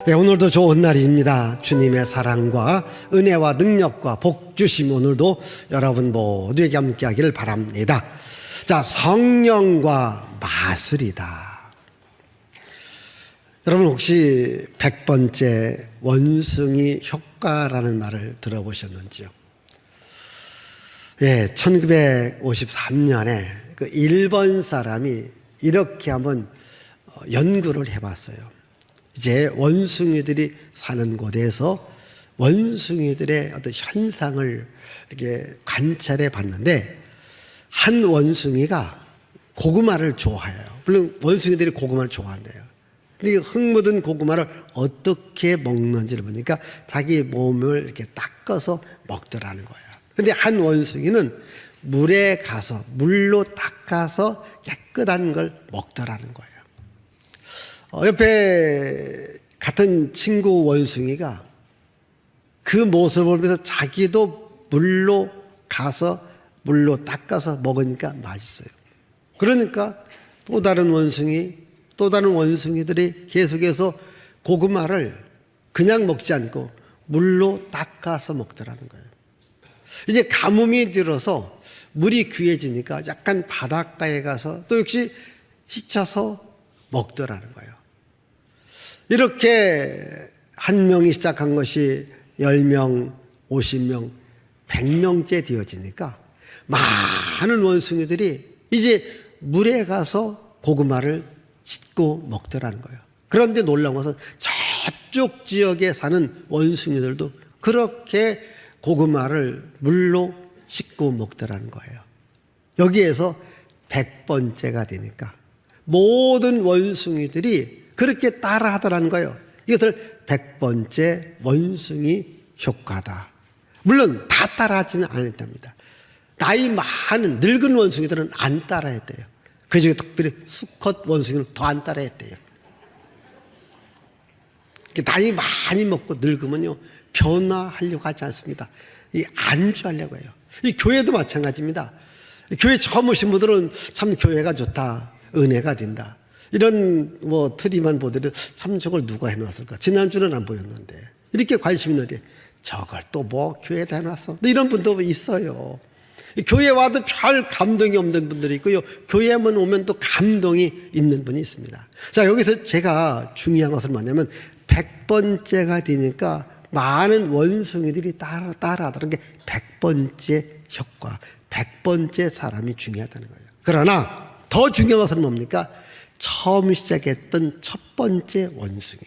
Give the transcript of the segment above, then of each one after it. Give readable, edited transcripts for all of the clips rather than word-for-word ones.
네, 오늘도 좋은 날입니다. 주님의 사랑과 은혜와 능력과 복 주심 오늘도 여러분 모두에게 함께하기를 바랍니다. 자, 성령과 마술이다. 여러분 혹시 100번째 원숭이 효과라는 말을 들어보셨는지요? 예, 1953년에 그 일본 사람이 이렇게 한번 연구를 해봤어요. 이제 원숭이들이 사는 곳에서 원숭이들의 어떤 현상을 이렇게 관찰해 봤는데, 한 원숭이가 고구마를 좋아해요. 물론 원숭이들이 고구마를 좋아한대요. 근데 흙 묻은 고구마를 어떻게 먹는지를 보니까 자기 몸을 이렇게 닦아서 먹더라는 거예요. 근데 한 원숭이는 물에 가서 물로 닦아서 깨끗한 걸 먹더라는 거예요. 옆에 같은 친구 원숭이가 그 모습을 보면서 자기도 물로 가서 물로 닦아서 먹으니까 맛있어요. 그러니까 또 다른 원숭이들이 계속해서 고구마를 그냥 먹지 않고 물로 닦아서 먹더라는 거예요. 이제 가뭄이 들어서 물이 귀해지니까 약간 바닷가에 가서 또 역시 씻어서 먹더라는 거예요. 이렇게 한 명이 시작한 것이 10명, 50명, 100명째 되어지니까 많은 원숭이들이 이제 물에 가서 고구마를 씻고 먹더라는 거예요. 그런데 놀라운 것은 저쪽 지역에 사는 원숭이들도 그렇게 고구마를 물로 씻고 먹더라는 거예요. 여기에서 100번째가 되니까 모든 원숭이들이 그렇게 따라 하더라는 거예요. 이것을 100번째 원숭이 효과다. 물론 다 따라 하지는 않았답니다. 나이 많은 늙은 원숭이들은 안 따라 했대요. 그 중에 특별히 수컷 원숭이는 더 안 따라 했대요. 나이 많이 먹고 늙으면요, 변화하려고 하지 않습니다. 안주하려고 해요. 이 교회도 마찬가지입니다. 교회 처음 오신 분들은 참 교회가 좋다, 은혜가 된다, 이런 틀이만 보더라도 참 저걸 누가 해놨을까, 지난주는 안 보였는데 이렇게 관심 있는데 저걸 또 교회에다 해놨어, 이런 분도 있어요. 교회 와도 별 감동이 없는 분들이 있고요, 교회만 오면 또 감동이 있는 분이 있습니다. 자, 여기서 제가 중요한 것은 뭐냐면 100번째가 되니까 많은 원숭이들이 따라하더라는 게 100번째 효과, 100번째 사람이 중요하다는 거예요. 그러나 더 중요한 것은 뭡니까? 처음 시작했던 첫 번째 원숭이,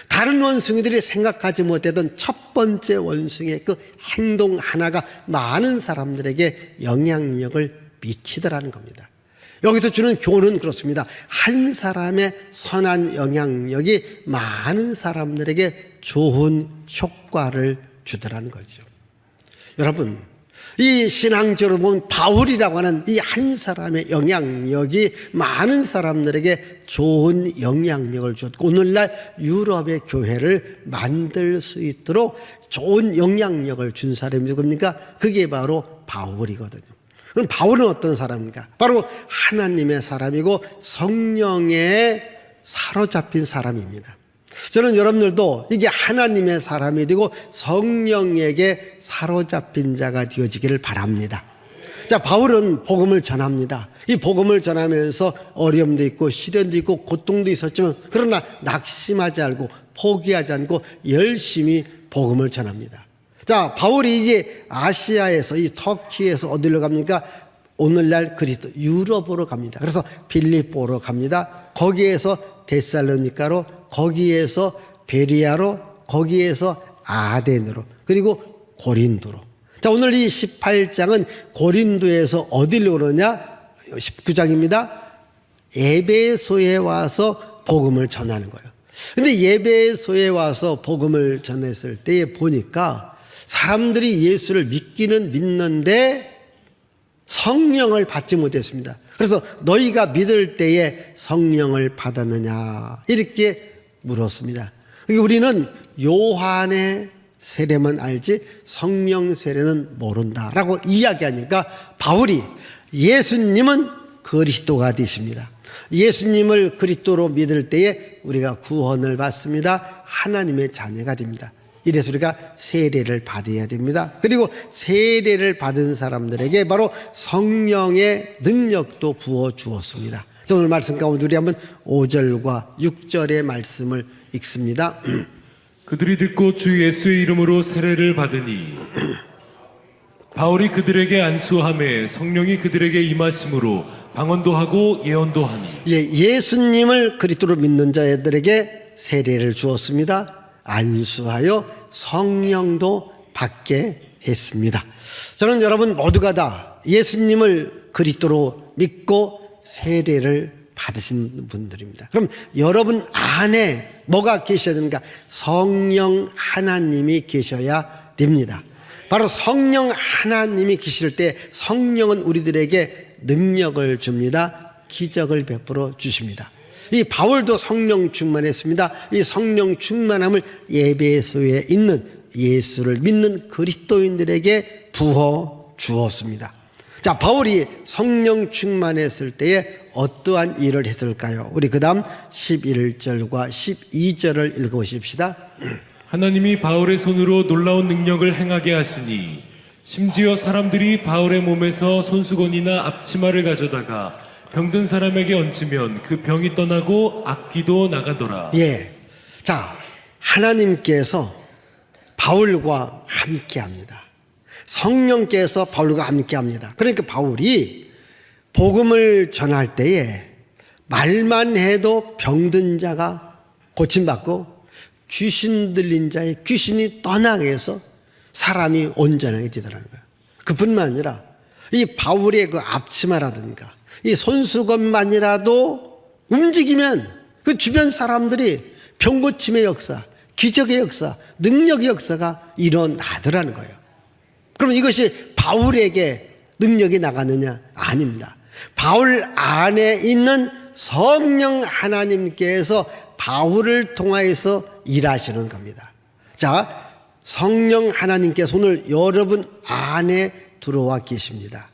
다른 원숭이들이 생각하지 못했던 첫 번째 원숭이의 그 행동 하나가 많은 사람들에게 영향력을 미치더라는 겁니다. 여기서 주는 교훈은 그렇습니다. 한 사람의 선한 영향력이 많은 사람들에게 좋은 효과를 주더라는 거죠. 여러분, 이 신앙적으로 보면 바울이라고 하는 이 한 사람의 영향력이 많은 사람들에게 좋은 영향력을 줬고, 오늘날 유럽의 교회를 만들 수 있도록 좋은 영향력을 준 사람이 누굽니까? 그게 바로 바울이거든요. 그럼 바울은 어떤 사람입니까? 바로 하나님의 사람이고 성령에 사로잡힌 사람입니다. 저는 여러분들도 이게 하나님의 사람이 되고 성령에게 사로잡힌 자가 되어지기를 바랍니다. 자, 바울은 복음을 전합니다. 이 복음을 전하면서 어려움도 있고 시련도 있고 고통도 있었지만, 그러나 낙심하지 않고 포기하지 않고 열심히 복음을 전합니다. 자, 바울이 이제 아시아에서, 이 터키에서 어디로 갑니까? 오늘날 그리스도 유럽으로 갑니다. 그래서 빌립보로 갑니다. 거기에서 데살로니가로, 거기에서 베리아로, 거기에서 아덴으로, 그리고 고린도로. 자, 오늘 이 18장은 고린도에서 어디로 오느냐? 19장입니다. 에베소에 와서 복음을 전하는 거예요. 근데 에베소에 와서 복음을 전했을 때 보니까 사람들이 예수를 믿는데 성령을 받지 못했습니다. 그래서 너희가 믿을 때에 성령을 받았느냐, 이렇게 물었습니다. 우리는 요한의 세례만 알지 성령 세례는 모른다라고 이야기하니까 바울이 예수님은 그리스도가 되십니다. 예수님을 그리스도로 믿을 때에 우리가 구원을 받습니다. 하나님의 자녀가 됩니다. 이래서 우리가 세례를 받아야 됩니다. 그리고 세례를 받은 사람들에게 바로 성령의 능력도 부어 주었습니다. 자, 오늘 말씀 가운데 우리 한번 5절과 6절의 말씀을 읽습니다. 그들이 듣고 주 예수의 이름으로 세례를 받으니 바울이 그들에게 안수하매 성령이 그들에게 임하심으로 방언도 하고 예언도 하니. 예수님을 그리스도로 믿는 자들에게 세례를 주었습니다. 안수하여 성령도 받게 했습니다. 저는 여러분 모두가 다 예수님을 그리스도로 믿고 세례를 받으신 분들입니다. 그럼 여러분 안에 뭐가 계셔야 됩니까? 성령 하나님이 계셔야 됩니다. 바로 성령 하나님이 계실 때 성령은 우리들에게 능력을 줍니다. 기적을 베풀어 주십니다. 이 바울도 성령 충만했습니다. 이 성령 충만함을 예배소에 있는 예수를 믿는 그리스도인들에게 부어 주었습니다. 자, 바울이 성령 충만했을 때에 어떠한 일을 했을까요? 우리 그 다음 11절과 12절을 읽어보십시다. 하나님이 바울의 손으로 놀라운 능력을 행하게 하시니 심지어 사람들이 바울의 몸에서 손수건이나 앞치마를 가져다가 병든 사람에게 얹으면 그 병이 떠나고 악귀도 나가더라. 자, 하나님께서 바울과 함께합니다. 성령께서 바울과 함께합니다. 그러니까 바울이 복음을 전할 때에 말만 해도 병든 자가 고침받고 귀신 들린 자의 귀신이 떠나게 해서 사람이 온전하게 되더라는 거예요. 그뿐만 아니라 이 바울의 그 앞치마라든가 이 손수건만이라도 움직이면 그 주변 사람들이 병고침의 역사, 기적의 역사, 능력의 역사가 일어나더라는 거예요. 그럼 이것이 바울에게 능력이 나가느냐? 아닙니다. 바울 안에 있는 성령 하나님께서 바울을 통하여서 일하시는 겁니다. 자, 성령 하나님께서 오늘 여러분 안에 들어와 계십니다.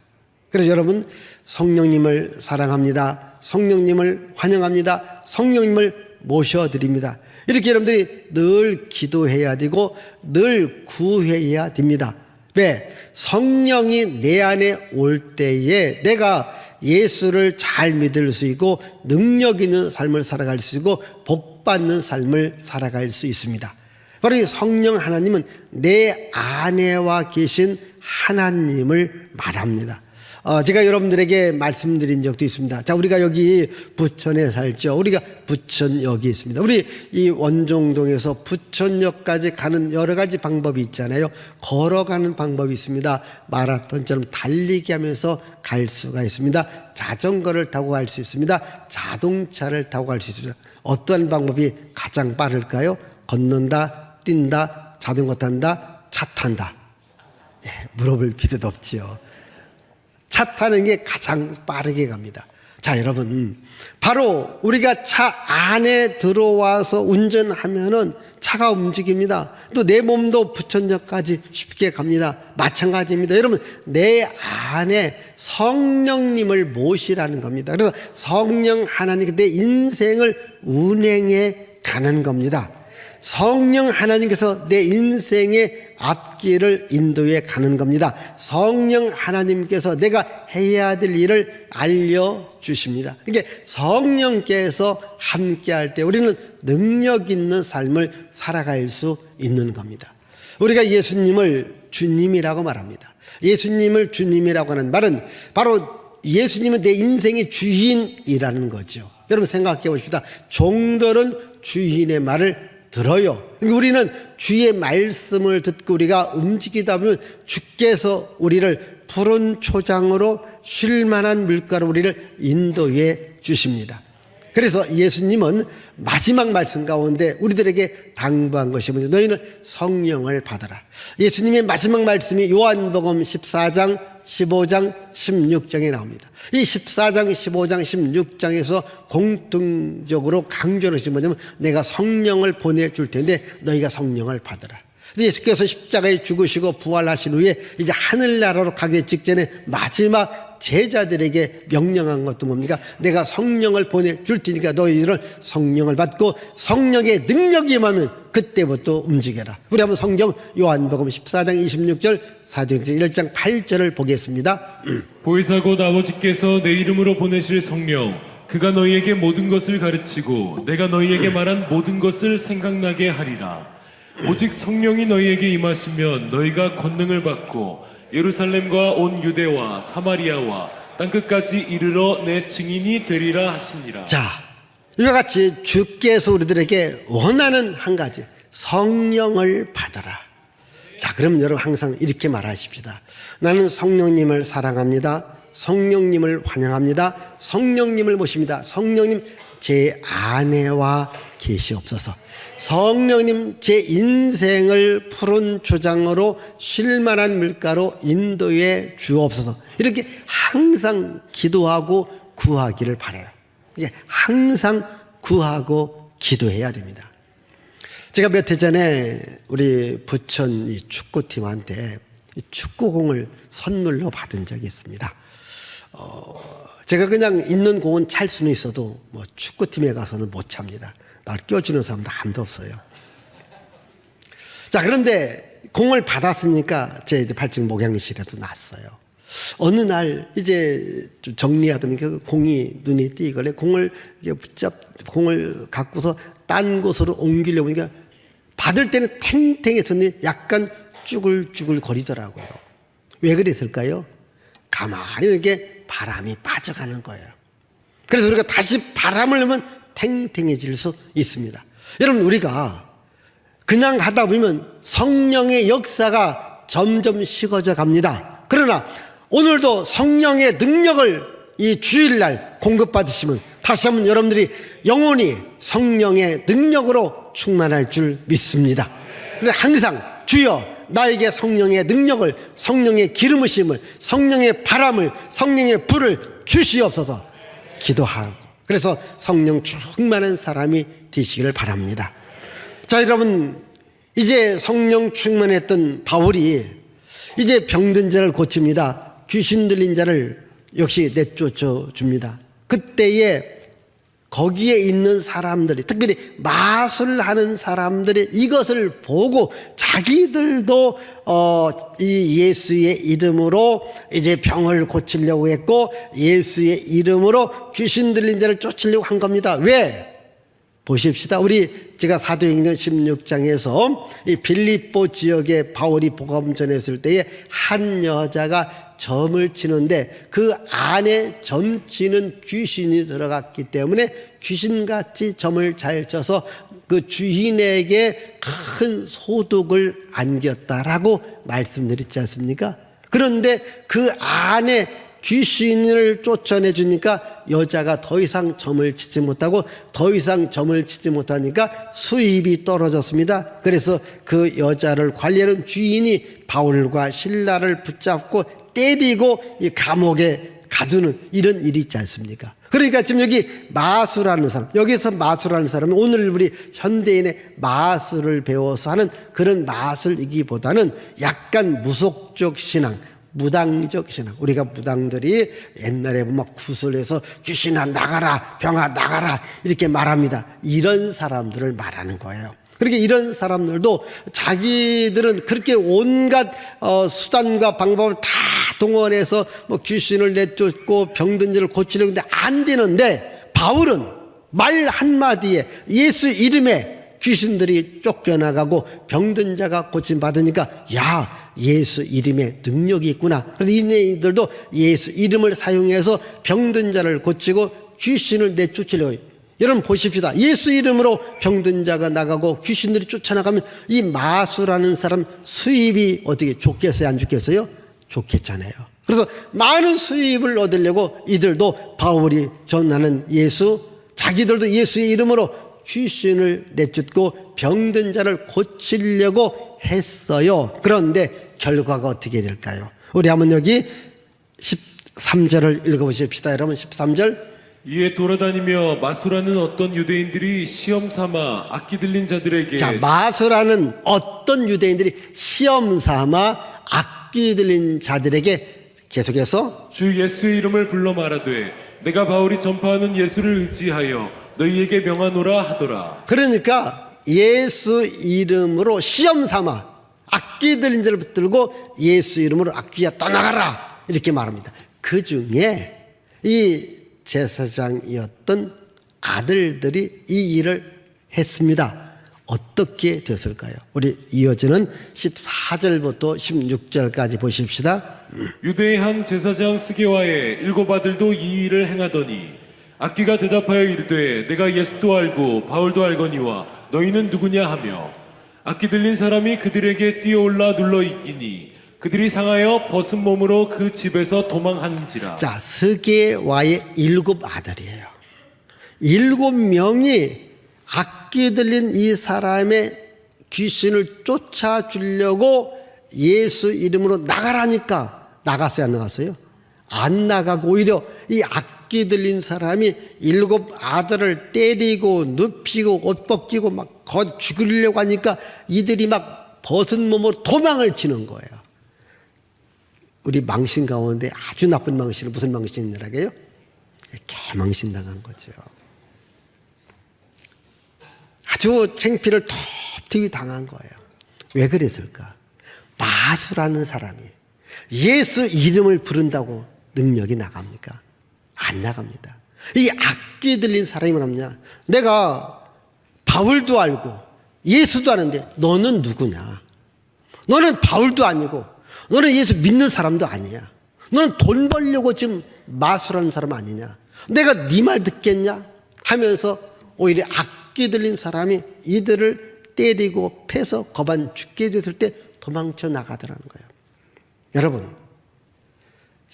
그래서 여러분 성령님을 사랑합니다. 성령님을 환영합니다. 성령님을 모셔드립니다. 이렇게 여러분들이 늘 기도해야 되고 늘 구해야 됩니다. 왜? 성령이 내 안에 올 때에 내가 예수를 잘 믿을 수 있고 능력 있는 삶을 살아갈 수 있고 복받는 삶을 살아갈 수 있습니다. 바로 이 성령 하나님은 내 안에와 계신 하나님을 말합니다. 제가 여러분들에게 말씀드린 적도 있습니다. 자, 우리가 여기 부천에 살죠. 우리가 부천역이 있습니다. 우리 이 원종동에서 부천역까지 가는 여러 가지 방법이 있잖아요. 걸어가는 방법이 있습니다. 마라톤처럼 달리기 하면서 갈 수가 있습니다. 자전거를 타고 갈 수 있습니다. 자동차를 타고 갈 수 있습니다. 어떤 방법이 가장 빠를까요? 걷는다, 뛴다, 자전거 탄다, 차 탄다. 물어볼 필요도 없지요. 차 타는 게 가장 빠르게 갑니다. 자, 여러분, 바로 우리가 차 안에 들어와서 운전하면은 차가 움직입니다. 또 내 몸도 부천역까지 쉽게 갑니다. 마찬가지입니다. 여러분, 내 안에 성령님을 모시라는 겁니다. 그래서 성령 하나님, 내 인생을 운행해 가는 겁니다. 성령 하나님께서 내 인생의 앞길을 인도해 가는 겁니다. 성령 하나님께서 내가 해야 될 일을 알려주십니다. 그러니까 성령께서 함께할 때 우리는 능력 있는 삶을 살아갈 수 있는 겁니다. 우리가 예수님을 주님이라고 말합니다. 예수님을 주님이라고 하는 말은 바로 예수님은 내 인생의 주인이라는 거죠. 여러분 생각해 보십시다. 종들은 주인의 말을 들어요. 우리는 주의 말씀을 듣고 우리가 움직이다 보면 주께서 우리를 푸른 초장으로 쉴 만한 물가로 우리를 인도해 주십니다. 그래서 예수님은 마지막 말씀 가운데 우리들에게 당부한 것이 뭐냐? 너희는 성령을 받아라. 예수님의 마지막 말씀이 요한복음 14장 15장 16장에 나옵니다. 이 14장 15장 16장에서 공통적으로 강조하신 뭐냐면 내가 성령을 보내줄 텐데 너희가 성령을 받아라. 예수께서 십자가에 죽으시고 부활하신 후에 이제 하늘나라로 가기 직전에 마지막 제자들에게 명령한 것도 뭡니까? 내가 성령을 보내줄 테니까 너희들은 성령을 받고 성령의 능력이 임하면 그때부터 움직여라. 우리 한번 성경 요한복음 14장 26절, 사도행전 1장 8절을 보겠습니다. 보혜사 곧 아버지께서 내 이름으로 보내실 성령 그가 너희에게 모든 것을 가르치고 내가 너희에게 말한 모든 것을 생각나게 하리라. 오직 성령이 너희에게 임하시면 너희가 권능을 받고 예루살렘과 온 유대와 사마리아와 땅끝까지 이르러 내 증인이 되리라 하시니라. 자, 이와 같이 주께서 우리들에게 원하는 한 가지, 성령을 받아라. 자, 그럼 여러분 항상 이렇게 말하십시다. 나는 성령님을 사랑합니다. 성령님을 환영합니다. 성령님을 모십니다. 성령님 제 안에와 계시옵소서. 성령님 제 인생을 푸른 초장으로 쉴만한 물가로 인도해 주옵소서. 이렇게 항상 기도하고 구하기를 바라요. 이게 항상 구하고 기도해야 됩니다. 제가 몇 해 전에 우리 부천 이 축구팀한테 축구공을 선물로 받은 적이 있습니다. 제가 그냥 있는 공은 찰 수는 있어도 뭐 축구팀에 가서는 못 찹니다. 날 껴주는 사람도 아무도 없어요. 자, 그런데 공을 받았으니까 제 이제 8층 목양실에도 놨어요. 어느 날 이제 좀 정리하다 보니까 그 공이 눈에 띄길래 공을 갖고서 딴 곳으로 옮기려고 보니까 받을 때는 탱탱했었는데 약간 쭈글쭈글 거리더라고요. 왜 그랬을까요? 가만히 이렇게 바람이 빠져가는 거예요. 그래서 우리가 다시 바람을 넣으면 탱탱해질 수 있습니다. 여러분, 우리가 그냥 하다 보면 성령의 역사가 점점 식어져 갑니다. 그러나 오늘도 성령의 능력을 이 주일날 공급받으시면 다시 한번 여러분들이 영원히 성령의 능력으로 충만할 줄 믿습니다. 그래서 항상 주여 나에게 성령의 능력을, 성령의 기름부심을, 성령의 바람을, 성령의 불을 주시옵소서 기도하고, 그래서 성령 충만한 사람이 되시기를 바랍니다. 자, 여러분, 이제 성령 충만했던 바울이 이제 병든 자를 고칩니다. 귀신 들린 자를 역시 내쫓아 줍니다. 그때에 거기에 있는 사람들이, 특별히 마술하는 사람들이 이것을 보고 자기들도 이 예수의 이름으로 이제 병을 고치려고 했고 예수의 이름으로 귀신 들린 자를 쫓으려고 한 겁니다. 왜? 보십시다. 제가 사도행전 16장에서 이 빌립보 지역에 바울이 복음 전했을 때에 한 여자가 점을 치는데 그 안에 점치는 귀신이 들어갔기 때문에 귀신같이 점을 잘 쳐서 그 주인에게 큰 소득을 안겼다라고 말씀드렸지 않습니까? 그런데 그 안에 귀신을 쫓아내 주니까 여자가 더 이상 점을 치지 못하고 더 이상 점을 치지 못하니까 수입이 떨어졌습니다. 그래서 그 여자를 관리하는 주인이 바울과 실라를 붙잡고 때리고 이 감옥에 가두는 이런 일이 있지 않습니까? 그러니까 지금 여기 마술하는 사람, 여기서 마술하는 사람은 오늘 우리 현대인의 마술을 배워서 하는 그런 마술이기보다는 약간 무속적 신앙, 무당적 신앙. 우리가 무당들이 옛날에 막 구슬해서 귀신아 나가라, 병아 나가라 이렇게 말합니다. 이런 사람들을 말하는 거예요. 그렇게 이런 사람들도 자기들은 그렇게 온갖 수단과 방법을 다 동원해서 뭐 귀신을 내쫓고 병든 자를 고치려고 하는데 안 되는데 바울은 말 한마디에 예수 이름에 귀신들이 쫓겨나가고 병든 자가 고침받으니까 야, 예수 이름에 능력이 있구나. 그래서 이들도 예수 이름을 사용해서 병든 자를 고치고 귀신을 내쫓으려고 해요. 여러분 보십시다. 예수 이름으로 병든 자가 나가고 귀신들이 쫓아나가면 이 마술하는 사람 수입이 어떻게 좋겠어요? 안 좋겠어요? 좋겠잖아요. 그래서 많은 수입을 얻으려고 이들도 바울이 전하는 예수, 자기들도 예수의 이름으로 귀신을 내쫓고 병든 자를 고치려고 했어요. 그런데 결과가 어떻게 될까요? 우리 한번 여기 13절을 읽어보십시다. 여러분 13절 이에 돌아다니며 마수라는 어떤 유대인들이 시험 삼아 악기 들린 자들에게 자, 마수라는 어떤 유대인들이 시험 삼아 악기 들린 자들에게 계속해서 주 예수의 이름을 불러 말하되 내가 바울이 전파하는 예수를 의지하여 너희에게 명하노라 하더라. 그러니까 예수 이름으로 시험 삼아 악기 들린 자를 붙들고 예수 이름으로 악기야 떠나가라 이렇게 말합니다. 그 중에 이 제사장이었던 아들들이 이 일을 했습니다. 어떻게 됐을까요? 우리 이어지는 14절부터 16절까지 보십시다. 유대의 한 제사장 스게와의 7 아들도 이 일을 행하더니 악기가 대답하여 이르되 내가 예수도 알고 바울도 알거니와 너희는 누구냐 하며 악기 들린 사람이 그들에게 뛰어올라 눌러 이기니 그들이 상하여 벗은 몸으로 그 집에서 도망하는지라. 자, 스게와의 7 아들이에요. 7명이 악기 들린 이 사람의 귀신을 쫓아주려고 예수 이름으로 나가라니까 나갔어요, 안 나갔어요? 안 나가고 오히려 이 악기 들린 사람이 7 아들을 때리고 눕히고 옷 벗기고 막 죽이려고 하니까 이들이 막 벗은 몸으로 도망을 치는 거예요. 우리 망신 가운데 아주 나쁜 망신을 무슨 망신이라고요? 개망신 당한 거죠. 아주 창피를 톱튀기 당한 거예요. 왜 그랬을까? 마수라는 사람이 예수 이름을 부른다고 능력이 나갑니까? 안 나갑니다. 이 악기 들린 사람이 뭐냐? 내가 바울도 알고 예수도 아는데 너는 누구냐? 너는 바울도 아니고 너는 예수 믿는 사람도 아니야. 너는 돈 벌려고 지금 마술하는 사람 아니냐? 내가 네 말 듣겠냐? 하면서 오히려 악기 들린 사람이 이들을 때리고 패서 거반 죽게 됐을 때 도망쳐 나가더라는 거예요. 여러분,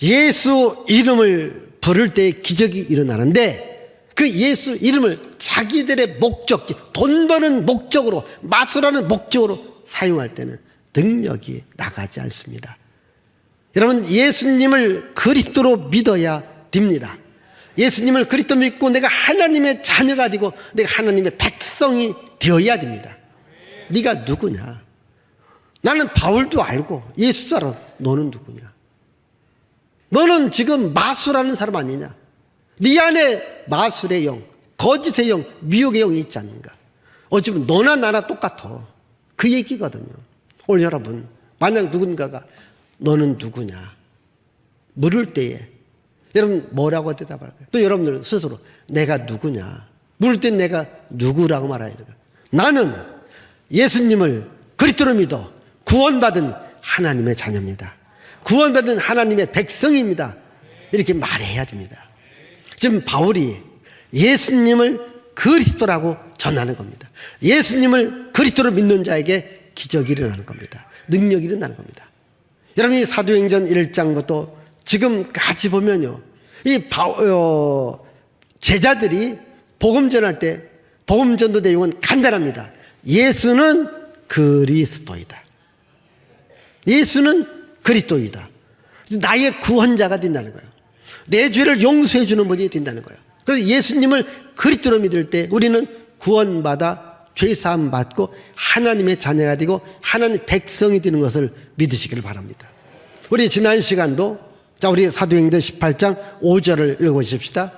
예수 이름을 부를 때 기적이 일어나는데 그 예수 이름을 자기들의 목적지, 돈 버는 목적으로, 마술하는 목적으로 사용할 때는 능력이 나가지 않습니다. 여러분, 예수님을 그리스도로 믿어야 됩니다. 예수님을 그리스도 믿고 내가 하나님의 자녀가 되고 내가 하나님의 백성이 되어야 됩니다. 네가 누구냐? 나는 바울도 알고 예수도 알아. 너는 누구냐? 너는 지금 마술하는 사람 아니냐? 네 안에 마술의 영, 거짓의 영, 미혹의 영이 있지 않는가? 어쩌면 너나 나나 똑같아. 그 얘기거든요. 오늘 여러분, 만약 누군가가 너는 누구냐 물을 때에 여러분 뭐라고 대답할까요? 또 여러분들 스스로 내가 누구냐 물을 때 내가 누구라고 말해야 될까요? 나는 예수님을 그리스도로 믿어 구원받은 하나님의 자녀입니다. 구원받은 하나님의 백성입니다. 이렇게 말해야 됩니다. 지금 바울이 예수님을 그리스도라고 전하는 겁니다. 예수님을 그리스도로 믿는 자에게 기적이 일어나는 겁니다. 능력이 일어나는 겁니다. 여러분이 사도행전 1장부터 지금까지 보면요, 이 제자들이 복음 전할 때 복음 전도 내용은 간단합니다. 예수는 그리스도이다. 예수는 그리스도이다. 나의 구원자가 된다는 거예요. 내 죄를 용서해 주는 분이 된다는 거예요. 그래서 예수님을 그리스도로 믿을 때 우리는 구원받아 죄사함 받고 하나님의 자녀가 되고 하나님 백성이 되는 것을 믿으시기를 바랍니다. 우리 지난 시간도 자 우리 사도행전 18장 5절을 읽어보십시다.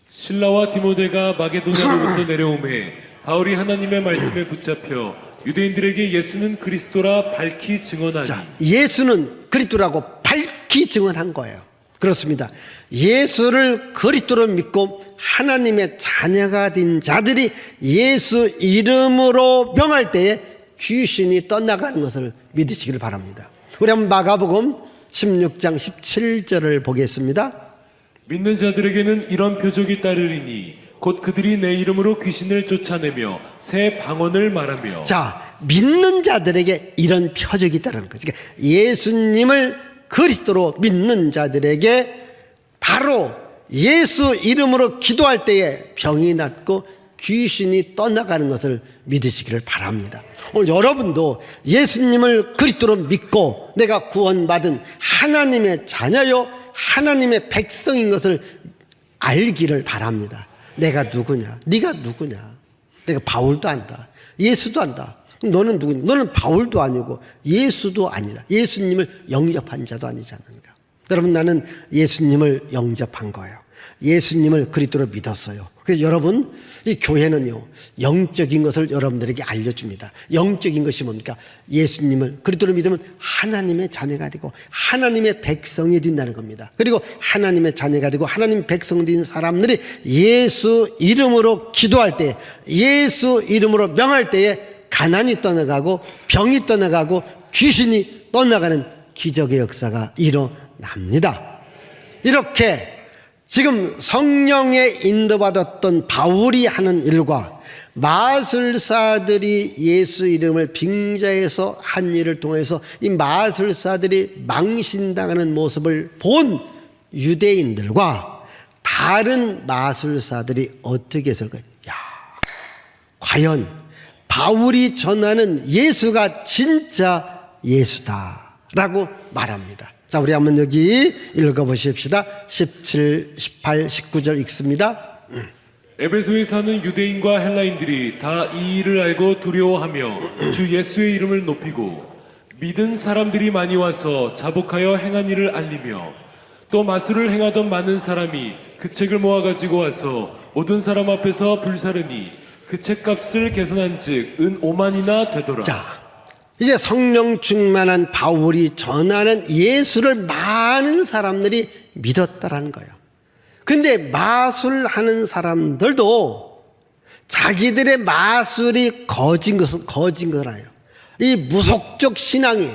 실라와 디모데가 마게도냐로부터 내려오매 바울이 하나님의 말씀에 붙잡혀 유대인들에게 예수는 그리스도라 밝히 증언하니. 자, 예수는 그리스도라고 밝히 증언한 거예요. 그렇습니다. 예수를 그리스도로 믿고 하나님의 자녀가 된 자들이 예수 이름으로 명할 때에 귀신이 떠나가는 것을 믿으시기를 바랍니다. 우리 한번 마가복음 16장 17절을 보겠습니다. 믿는 자들에게는 이런 표적이 따르리니 곧 그들이 내 이름으로 귀신을 쫓아내며 새 방언을 말하며. 자, 믿는 자들에게 이런 표적이 있다는 거죠. 그러니까 예수님을 그리스도로 믿는 자들에게 바로 예수 이름으로 기도할 때에 병이 낫고 귀신이 떠나가는 것을 믿으시기를 바랍니다. 오늘 여러분도 예수님을 그리스도로 믿고 내가 구원받은 하나님의 자녀요 하나님의 백성인 것을 알기를 바랍니다. 내가 누구냐? 네가 누구냐? 내가 바울도 안다. 예수도 안다. 너는 누구냐? 너는 바울도 아니고 예수도 아니다. 예수님을 영접한 자도 아니지 않는가? 여러분, 나는 예수님을 영접한 거예요. 예수님을 그리스도로 믿었어요. 그래서 여러분, 이 교회는요, 영적인 것을 여러분들에게 알려줍니다. 영적인 것이 뭡니까? 예수님을 그리스도로 믿으면 하나님의 자녀가 되고 하나님의 백성이 된다는 겁니다. 그리고 하나님의 자녀가 되고 하나님의 백성이 된 사람들이 예수 이름으로 기도할 때, 예수 이름으로 명할 때에 가난이 떠나가고 병이 떠나가고 귀신이 떠나가는 기적의 역사가 일어납니다. 이렇게 지금 성령에 인도받았던 바울이 하는 일과 마술사들이 예수 이름을 빙자해서 한 일을 통해서 이 마술사들이 망신당하는 모습을 본 유대인들과 다른 마술사들이 어떻게 했을까요? 과연 바울이 전하는 예수가 진짜 예수다라고 말합니다. 자, 우리 한번 여기 읽어보십시다. 17, 18, 19절 읽습니다. 에베소에 사는 유대인과 헬라인들이 다 이 일을 알고 두려워하며 주 예수의 이름을 높이고 믿은 사람들이 많이 와서 자복하여 행한 일을 알리며 또 마술을 행하던 많은 사람이 그 책을 모아가지고 와서 모든 사람 앞에서 불사르니 그 책값을 계산한즉 은 5만이나 되더라. 자, 이제 성령 충만한 바울이 전하는 예수를 많은 사람들이 믿었다라는 거예요. 근데 마술하는 사람들도 자기들의 마술이 거짓인 것을 알아요. 이 무속적 신앙이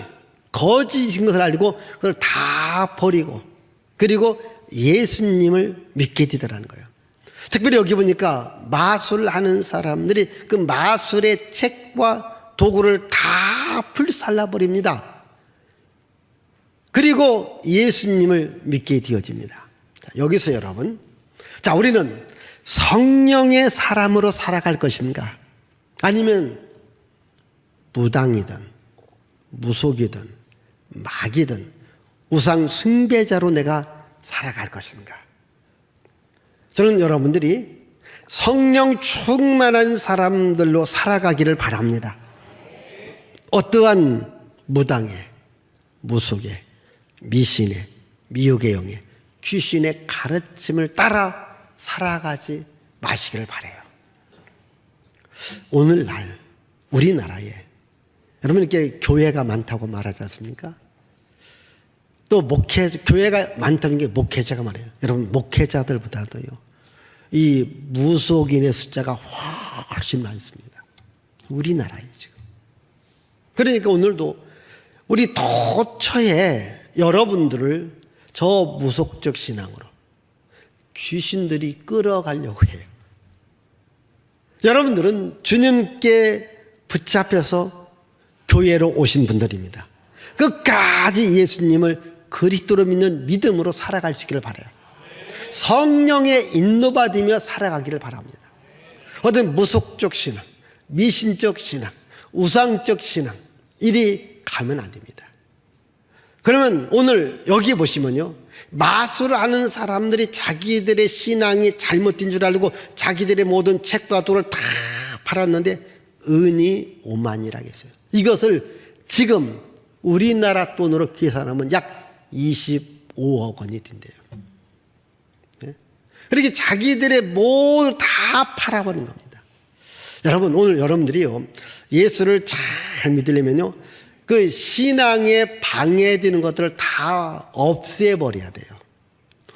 거짓인 것을 알고 그걸 다 버리고 그리고 예수님을 믿게 되더라는 거예요. 특별히 여기 보니까 마술하는 사람들이 그 마술의 책과 도구를 다 불살라버립니다. 그리고 예수님을 믿게 되어집니다. 자, 여기서 여러분, 자, 우리는 성령의 사람으로 살아갈 것인가? 아니면 무당이든 무속이든 마귀든 우상 숭배자로 내가 살아갈 것인가? 저는 여러분들이 성령 충만한 사람들로 살아가기를 바랍니다. 어떠한 무당의, 무속의, 미신의, 미혹의 영의, 귀신의 가르침을 따라 살아가지 마시기를 바라요. 오늘날 우리나라에 여러분 이렇게 교회가 많다고 말하지 않습니까? 또 교회가 많다는 게 목회자가 말해요. 여러분 목회자들보다도요, 이 무속인의 숫자가 훨씬 많습니다. 우리나라에 지금. 그러니까 오늘도 우리 도처에 여러분들을 저 무속적 신앙으로 귀신들이 끌어가려고 해요. 여러분들은 주님께 붙잡혀서 교회로 오신 분들입니다. 끝까지 예수님을 그리스도로 믿는 믿음으로 살아갈 수 있기를 바라요. 성령의 인도받으며 살아가기를 바랍니다. 어떤 무속적 신앙, 미신적 신앙, 우상적 신앙 이리 가면 안 됩니다. 그러면 오늘 여기 보시면요, 마술을 하는 사람들이 자기들의 신앙이 잘못된 줄 알고 자기들의 모든 책과 도를 다 팔았는데 은이 5만이라고 했어요. 이것을 지금 우리나라 돈으로 계산하면 약 25억 원이 된대요. 그렇게 자기들의 모두 다 팔아버린 겁니다. 여러분, 오늘 여러분들이요, 예수를 잘 믿으려면요, 그 신앙에 방해되는 것들을 다 없애버려야 돼요.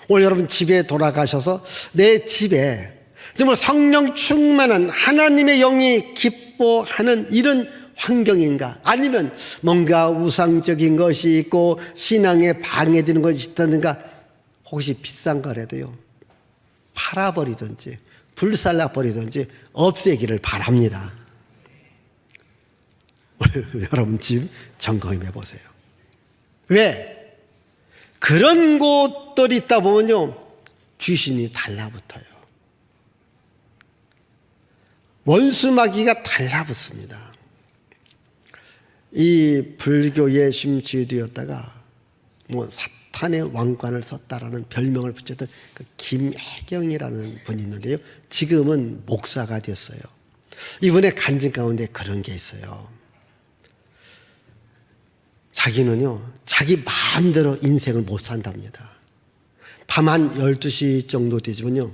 오늘 여러분 집에 돌아가셔서 내 집에 정말 성령 충만한 하나님의 영이 기뻐하는 이런 환경인가? 아니면 뭔가 우상적인 것이 있고 신앙에 방해되는 것이 있다든가, 혹시 비싼 거라도요, 팔아버리든지 불살라버리든지 없애기를 바랍니다. 여러분 집 점검해 보세요. 왜? 그런 곳들이 있다 보면요, 귀신이 달라붙어요. 원수마귀가 달라붙습니다. 이 불교에 심취되었다가 뭐 사탄의 왕관을 썼다라는 별명을 붙였던 그 김혜경이라는 분이 있는데요. 지금은 목사가 됐어요. 이분의 간증 가운데 그런 게 있어요. 자기는요, 자기 마음대로 인생을 못 산답니다. 밤 한 12시 정도 되지만요,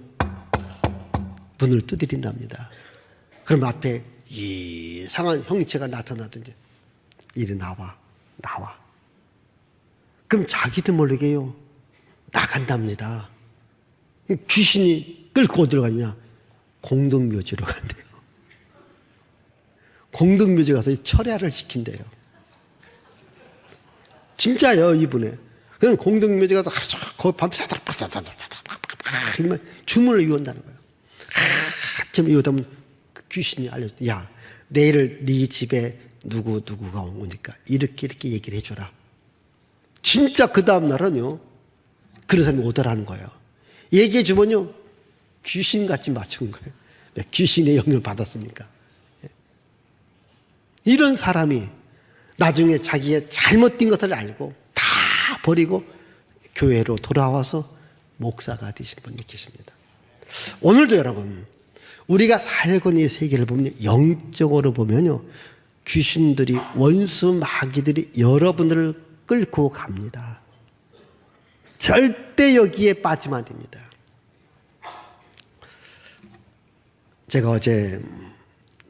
문을 두드린답니다. 그럼 앞에 이상한 형체가 나타나든지, 이리 나와. 그럼 자기도 모르게요, 나간답니다. 귀신이 끌고 어디로 갔냐? 공동묘지로 간대요. 공동묘지 가서 철야를 시킨대요. 진짜요, 이분에. 그럼 공동묘지 가서 거기 밤새도록 주문을 외운다는 거예요. 한참 외우다 보면 그 귀신이 알려줘. 야, 내일 네 집에 누구가 오니까 이렇게 얘기를 해줘라. 진짜 그 다음날은요, 그런 사람이 오더라는 거예요. 얘기해 주면요, 귀신같이 맞춘 거예요. 귀신의 영향을 받았으니까. 이런 사람이 나중에 자기의 잘못된 것을 알고 다 버리고 교회로 돌아와서 목사가 되신 분이 계십니다. 오늘도 여러분, 우리가 살고 있는 이 세계를 보면 영적으로 보면요, 귀신들이, 원수 마귀들이 여러분들을 끌고 갑니다. 절대 여기에 빠지면 안 됩니다. 제가 어제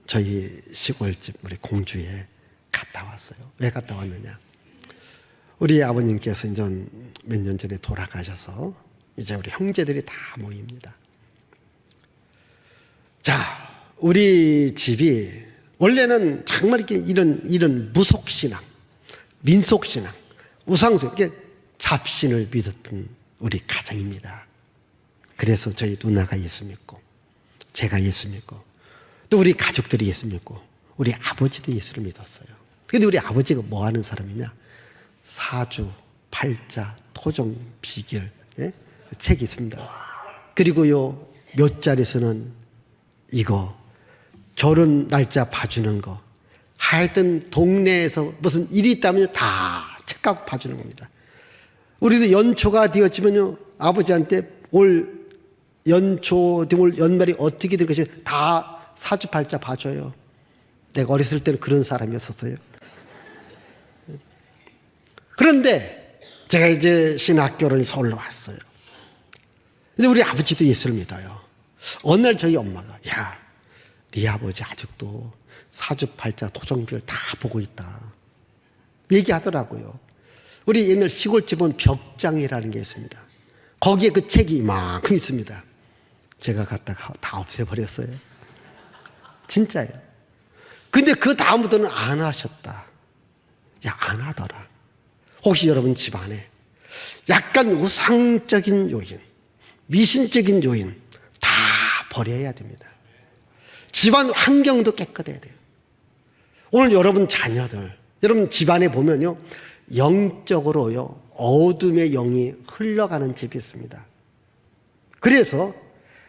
저희 시골집 우리 공주에 갔다 왔어요. 왜 갔다 왔느냐? 우리 아버님께서 이제 몇 년 전에 돌아가셔서 이제 우리 형제들이 다 모입니다. 자, 우리 집이 원래는 정말 이렇게 이런 무속신앙, 민속신앙, 우상숭, 이게 잡신을 믿었던 우리 가정입니다. 그래서 저희 누나가 예수 믿고, 제가 예수 믿고, 또 우리 가족들이 예수 믿고, 우리 아버지도 예수를 믿었어요. 근데 우리 아버지가 뭐 하는 사람이냐? 사주, 팔자, 토종, 비결, 예? 책이 있습니다. 그리고요, 몇 자리에서는 이거, 결혼 날짜 봐주는 거, 하여튼 동네에서 무슨 일이 있다면 다 책갖고 봐주는 겁니다. 우리도 연초가 되었지만요, 아버지한테 올 연초 올 연말이 어떻게 될 것이 다 사주팔자 봐줘요. 내가 어렸을 때는 그런 사람이었었어요. 그런데 제가 이제 신학교를 서울로 왔어요. 근데 우리 아버지도 예수를 믿어요. 어느 날 저희 엄마가, 야, 네 아버지 아직도 사주팔자 토종별 다 보고 있다 얘기하더라고요. 우리 옛날 시골집은 벽장이라는 게 있습니다. 거기에 그 책이 이만큼 있습니다. 제가 갖다가 다 없애버렸어요. 진짜예요. 근데 그 다음부터는 안 하셨다. 야, 안 하더라. 혹시 여러분 집안에 약간 우상적인 요인, 미신적인 요인 다 버려야 됩니다. 집안 환경도 깨끗해야 돼요. 오늘 여러분 자녀들, 여러분 집안에 보면요, 영적으로요, 어둠의 영이 흘러가는 집이 있습니다. 그래서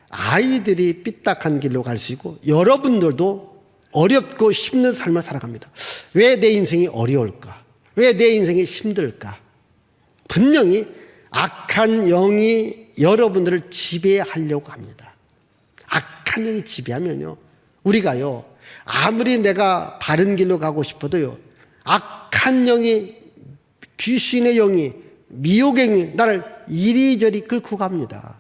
아이들이 삐딱한 길로 갈 수 있고, 여러분들도 어렵고 힘든 삶을 살아갑니다. 왜 내 인생이 어려울까? 왜 내 인생이 힘들까? 분명히 악한 영이 여러분들을 지배하려고 합니다. 악한 영이 지배하면요, 우리가요, 아무리 내가 바른 길로 가고 싶어도요, 악한 영이, 귀신의 영이, 미혹의 영이 나를 이리저리 끌고 갑니다.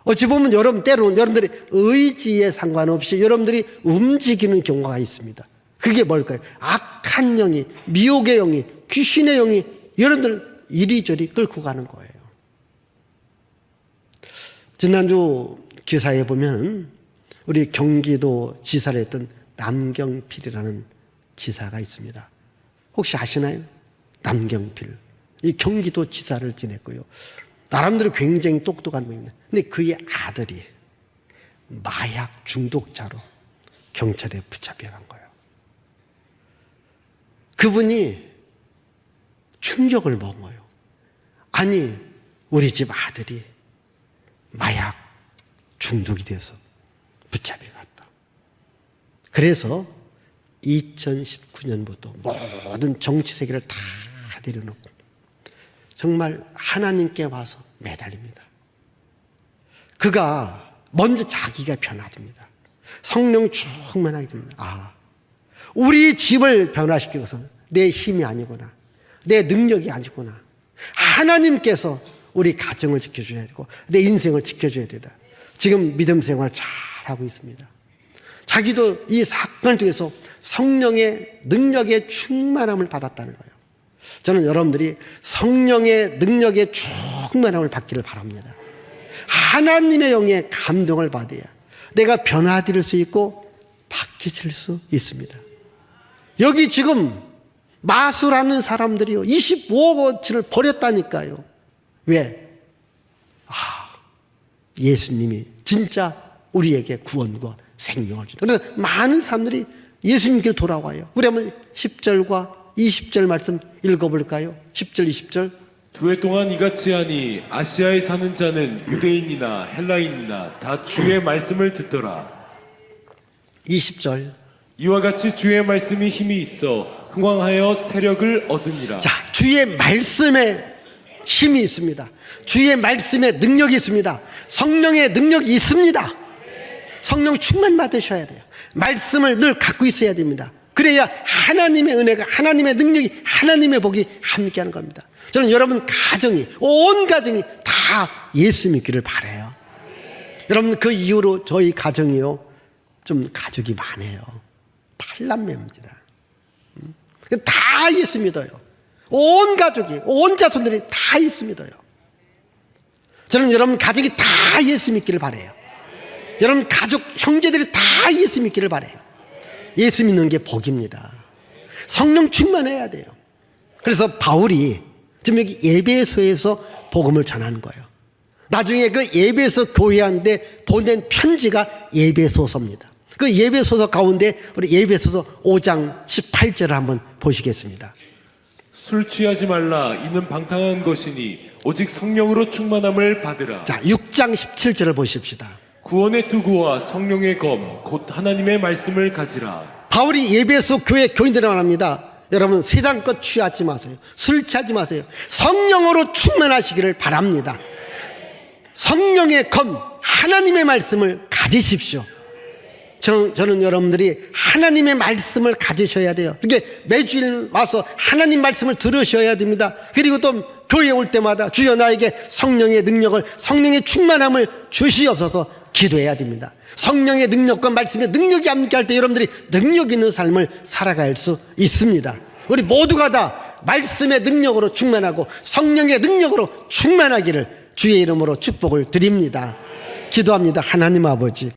어찌 보면 때로는 여러분들의 의지에 상관없이 여러분들이 움직이는 경우가 있습니다. 그게 뭘까요? 악한 영이, 미혹의 영이, 귀신의 영이 여러분들 이리저리 끌고 가는 거예요. 지난주 기사에 보면 우리 경기도 지사를 했던 남경필이라는 지사가 있습니다. 혹시 아시나요? 남경필. 이 경기도 지사를 지냈고요. 나름대로 굉장히 똑똑한 분입니다. 근데 그의 아들이 마약 중독자로 경찰에 붙잡혀간 거예요. 그분이 충격을 먹은 거예요. 아니, 우리 집 아들이 마약 중독이 돼서 붙잡혀갔다. 그래서 2019년부터 모든 정치 세계를 다 내려놓고 정말 하나님께 와서 매달립니다. 그가 먼저 자기가 변화됩니다. 성령 충만하게 됩니다. 우리 집을 변화시키는 것은 내 힘이 아니구나, 내 능력이 아니구나. 하나님께서 우리 가정을 지켜줘야 되고 내 인생을 지켜줘야 되다. 지금 믿음 생활 잘하고 있습니다. 자기도 이 사건을 통해서 성령의 능력의 충만함을 받았다는 거예요. 저는 여러분들이 성령의 능력의 충만함을 받기를 바랍니다. 하나님의 영의 감동을 받아야 내가 변화될 수 있고 바뀌실 수 있습니다. 여기 지금 마술하는 사람들이요, 25억어치를 버렸다니까요. 왜? 예수님이 진짜 우리에게 구원과 생명을 준다. 그래서 많은 사람들이 예수님께 돌아와요. 우리 한번 10절과 20절 말씀 읽어볼까요? 10절, 20절. 두 해 동안 이같이 하니 아시아에 사는 자는 유대인이나 헬라인이나 다 주의 말씀을 듣더라. 20절. 이와 같이 주의 말씀이 힘이 있어 흥왕하여 세력을 얻으니라. 자, 주의 말씀에 힘이 있습니다. 주의 말씀에 능력이 있습니다. 성령의 능력이 있습니다. 성령 충만 받으셔야 돼요. 말씀을 늘 갖고 있어야 됩니다. 그래야 하나님의 은혜가, 하나님의 능력이, 하나님의 복이 함께하는 겁니다. 저는 여러분 가정이, 온 가정이 다 예수 믿기를 바라요. 여러분, 그 이후로 저희 가정이요, 좀 가족이 많아요. 8남매입니다. 다 예수 믿어요. 온 가족이, 온 자손들이 다 예수 믿어요. 저는 여러분 가족이 다 예수 믿기를 바라요. 여러분 가족, 형제들이 다 예수 믿기를 바라요. 예수 믿는 게 복입니다. 성령 충만해야 돼요. 그래서 바울이 지금 여기 에베소에서 복음을 전하는 거예요. 나중에 그 에베소 교회한테 보낸 편지가 에베소서입니다. 그 에베소서 가운데 우리 에베소서 5장 18절을 한번 보시겠습니다. 술 취하지 말라. 이는 방탕한 것이니 오직 성령으로 충만함을 받으라. 자, 6장 17절을 보십시다. 구원의 투구와 성령의 검 곧 하나님의 말씀을 가지라. 바울이 에베소 교회 교인들에 말합니다. 여러분, 세상 것 취하지 마세요. 술 취하지 마세요. 성령으로 충만하시기를 바랍니다. 성령의 검, 하나님의 말씀을 가지십시오. 저는 여러분들이 하나님의 말씀을 가지셔야 돼요. 그렇게 매주일 와서 하나님 말씀을 들으셔야 됩니다. 그리고 또 교회에 올 때마다 주여 나에게 성령의 능력을, 성령의 충만함을 주시옵소서 기도해야 됩니다. 성령의 능력과 말씀의 능력이 함께할 때 여러분들이 능력 있는 삶을 살아갈 수 있습니다. 우리 모두가 다 말씀의 능력으로 충만하고 성령의 능력으로 충만하기를 주의 이름으로 축복을 드립니다. 기도합니다. 하나님 아버지,